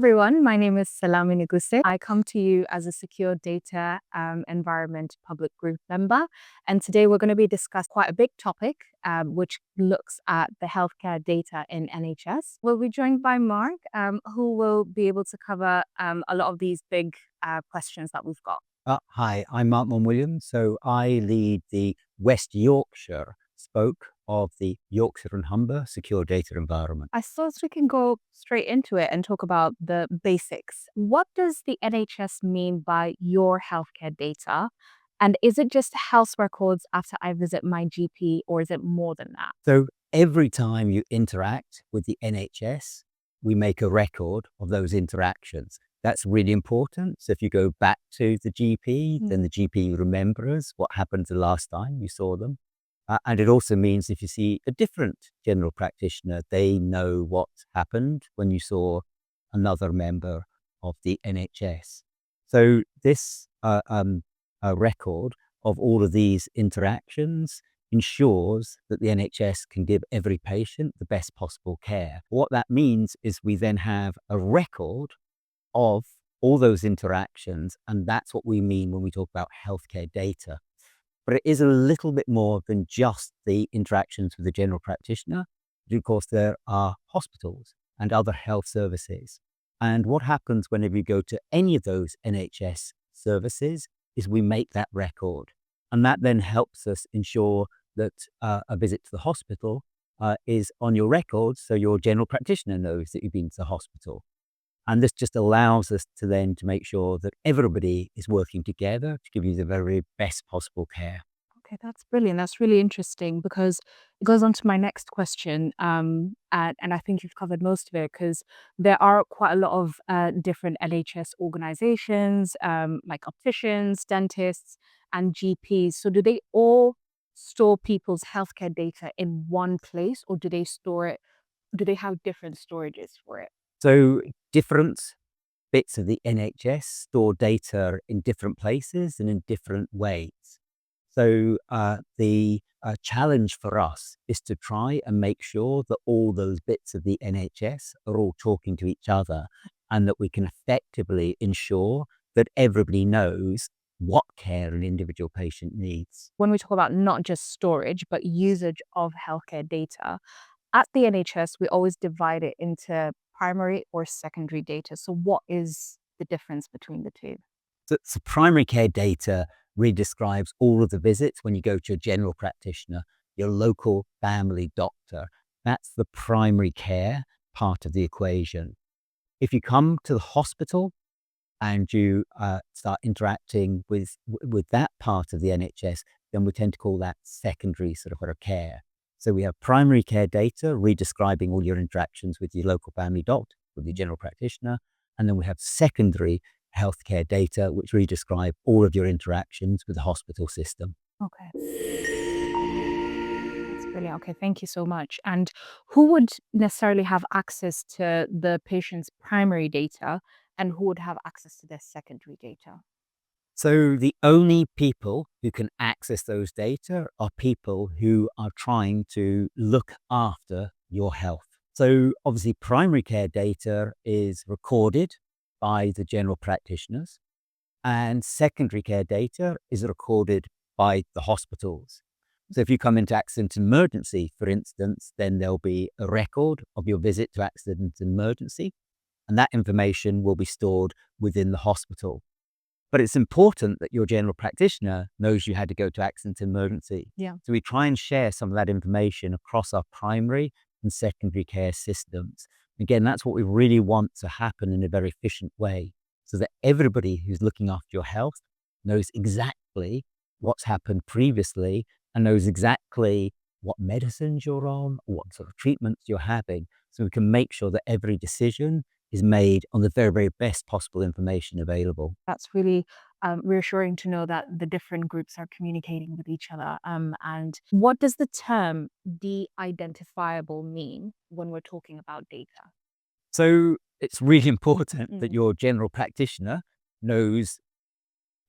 everyone, my name is Selame Neguisse. I come to you as a secure data environment public group member. And today we're going to be discussing quite a big topic, which looks at the healthcare data in NHS. We'll be joined by Mark, who will be able to cover a lot of these big questions that we've got. Hi, I'm Mark Mon-Williams. So I lead the West Yorkshire spoke of the Yorkshire and Humber secure data environment. I suppose we can go straight into it and talk about the basics. What does the NHS mean by your healthcare data? And is it just health records after I visit my GP, or is it more than that? So every time you interact with the NHS, we make a record of those interactions. That's really important. So if you go back to the GP, then the GP remembers what happened the last time you saw them. And it also means if you see a different general practitioner, they know what happened when you saw another member of the NHS. So this record of all of these interactions ensures that the NHS can give every patient the best possible care. What that means is we then have a record of all those interactions, and that's what we mean when we talk about healthcare data. But it is a little bit more than just the interactions with the general practitioner. Of course, there are hospitals and other health services. And what happens whenever you go to any of those NHS services is we make that record. And that then helps us ensure that a visit to the hospital is on your record, so your general practitioner knows that you've been to the hospital. And this just allows us to then to make sure that everybody is working together to give you the very best possible care. Okay, that's brilliant. That's really interesting because it goes on to my next question. And I think you've covered most of it because there are quite a lot of different NHS organizations, like opticians, dentists, and GPs. So do they all store people's healthcare data in one place, or do they store it? Do they have different storages for it? So different bits of the NHS store data in different places and in different ways. So the challenge for us is to try and make sure that all those bits of the NHS are all talking to each other and that we can effectively ensure that everybody knows what care an individual patient needs. When we talk about not just storage, but usage of healthcare data, at the NHS, we always divide it into primary or secondary data. So what is the difference between the two? So primary care data really describes all of the visits when you go to a general practitioner, your local family doctor. That's the primary care part of the equation. If you come to the hospital and you start interacting with that part of the NHS, then we tend to call that secondary sort of care. So we have primary care data re-describing all your interactions with your local family doctor, with your general practitioner, and then we have secondary healthcare data, which re-describe all of your interactions with the hospital system. Okay. That's brilliant. Okay, thank you so much. And who would necessarily have access to the patient's primary data and who would have access to their secondary data? So the only people who can access those data are people who are trying to look after your health. So obviously primary care data is recorded by the general practitioners, and secondary care data is recorded by the hospitals. So if you come into accident and emergency, for instance, then there'll be a record of your visit to accident and emergency, and that information will be stored within the hospital. But it's important that your general practitioner knows you had to go to accident and emergency. Yeah. So we try and share some of that information across our primary and secondary care systems. Again, that's what we really want to happen in a very efficient way, so that everybody who's looking after your health knows exactly what's happened previously and knows exactly what medicines you're on, or what sort of treatments you're having, so we can make sure that every decision is made on the very, very best possible information available. That's really reassuring to know that the different groups are communicating with each other. And what does the term de-identifiable mean when we're talking about data? So it's really important that your general practitioner knows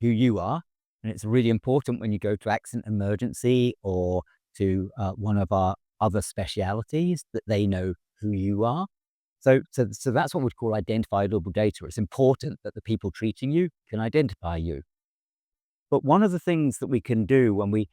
who you are. And it's really important when you go to accident emergency or to one of our other specialities that they know who you are. So that's what we'd call identifiable data. It's important that the people treating you can identify you. But one of the things that we can do when we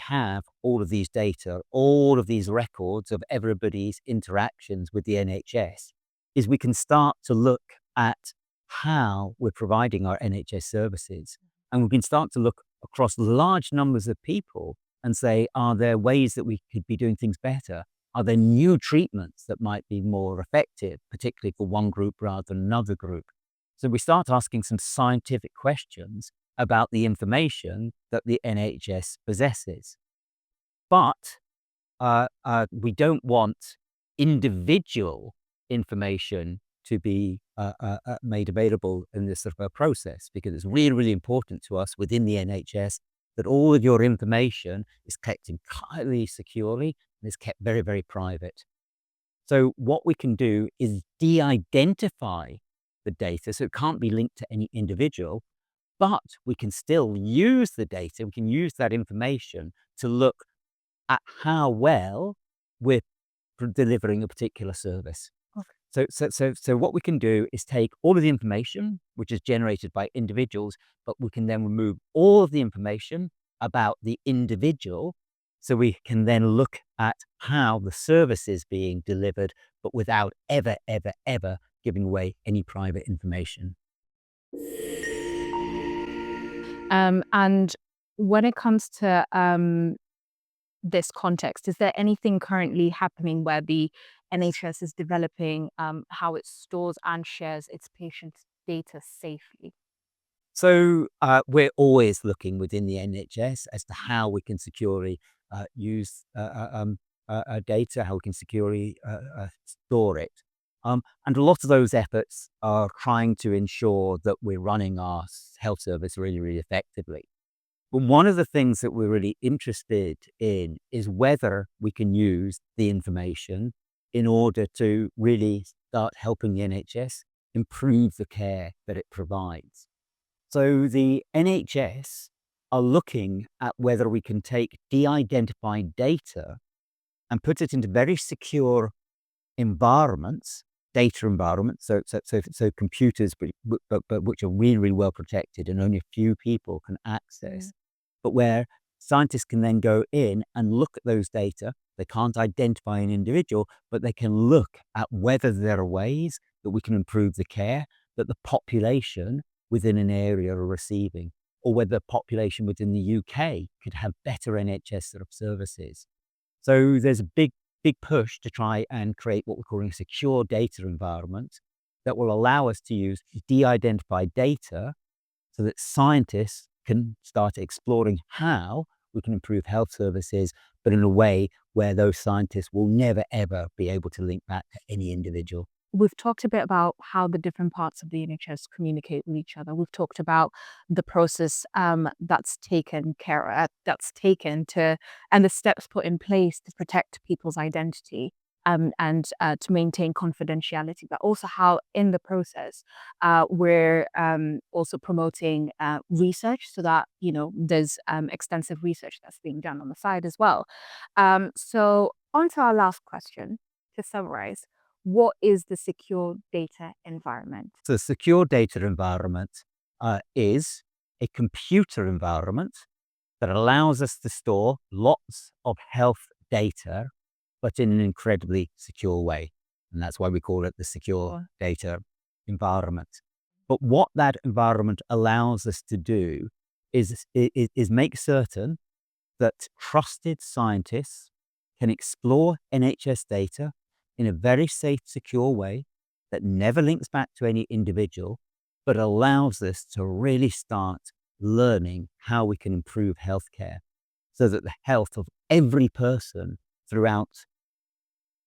have all of these data, all of these records of everybody's interactions with the NHS, is we can start to look at how we're providing our NHS services. And we can start to look across large numbers of people and say, are there ways that we could be doing things better? Are there new treatments that might be more effective, particularly for one group rather than another group? So we start asking some scientific questions about the information that the NHS possesses. But we don't want individual information to be made available in this sort of a process, because it's really, really important to us within the NHS that all of your information is kept entirely securely and is kept very, very private. So what we can do is de-identify the data, so it can't be linked to any individual, but we can still use the data, we can use that information to look at how well we're delivering a particular service. Okay. So what we can do is take all of the information which is generated by individuals, but we can then remove all of the information about the individual, so we can then look at how the service is being delivered, but without ever, ever, ever giving away any private information. And when it comes to this context, is there anything currently happening where the NHS is developing how it stores and shares its patients' data safely? So we're always looking within the NHS as to how we can securely use data, how we can securely store it. And a lot of those efforts are trying to ensure that we're running our health service really, really effectively. But one of the things that we're really interested in is whether we can use the information in order to really start helping the NHS improve the care that it provides. So the NHS are looking at whether we can take de-identified data and put it into very secure environments, data environments, so computers, but which are really, really well protected and only a few people can access, but where scientists can then go in and look at those data. They can't identify an individual, but they can look at whether there are ways that we can improve the care that the population within an area are receiving, or whether the population within the UK could have better NHS sort of services. So there's a big push to try and create what we're calling a secure data environment that will allow us to use de-identified data so that scientists can start exploring how we can improve health services, but in a way where those scientists will never, ever be able to link back to any individual. We've talked a bit about how the different parts of the NHS communicate with each other. We've talked about the process that's taken to, and the steps put in place to protect people's identity and to maintain confidentiality, but also how in the process we're also promoting research, so that there's extensive research that's being done on the side as well. So on to our last question to summarize. What is the secure data environment? So secure data environment is a computer environment that allows us to store lots of health data, but in an incredibly secure way. And that's why we call it the secure data environment. But what that environment allows us to do is make certain that trusted scientists can explore NHS data in a very safe, secure way that never links back to any individual, but allows us to really start learning how we can improve healthcare so that the health of every person throughout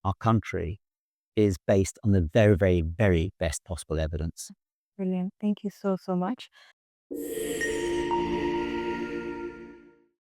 our country is based on the very, very, very best possible evidence. Brilliant. Thank you so much.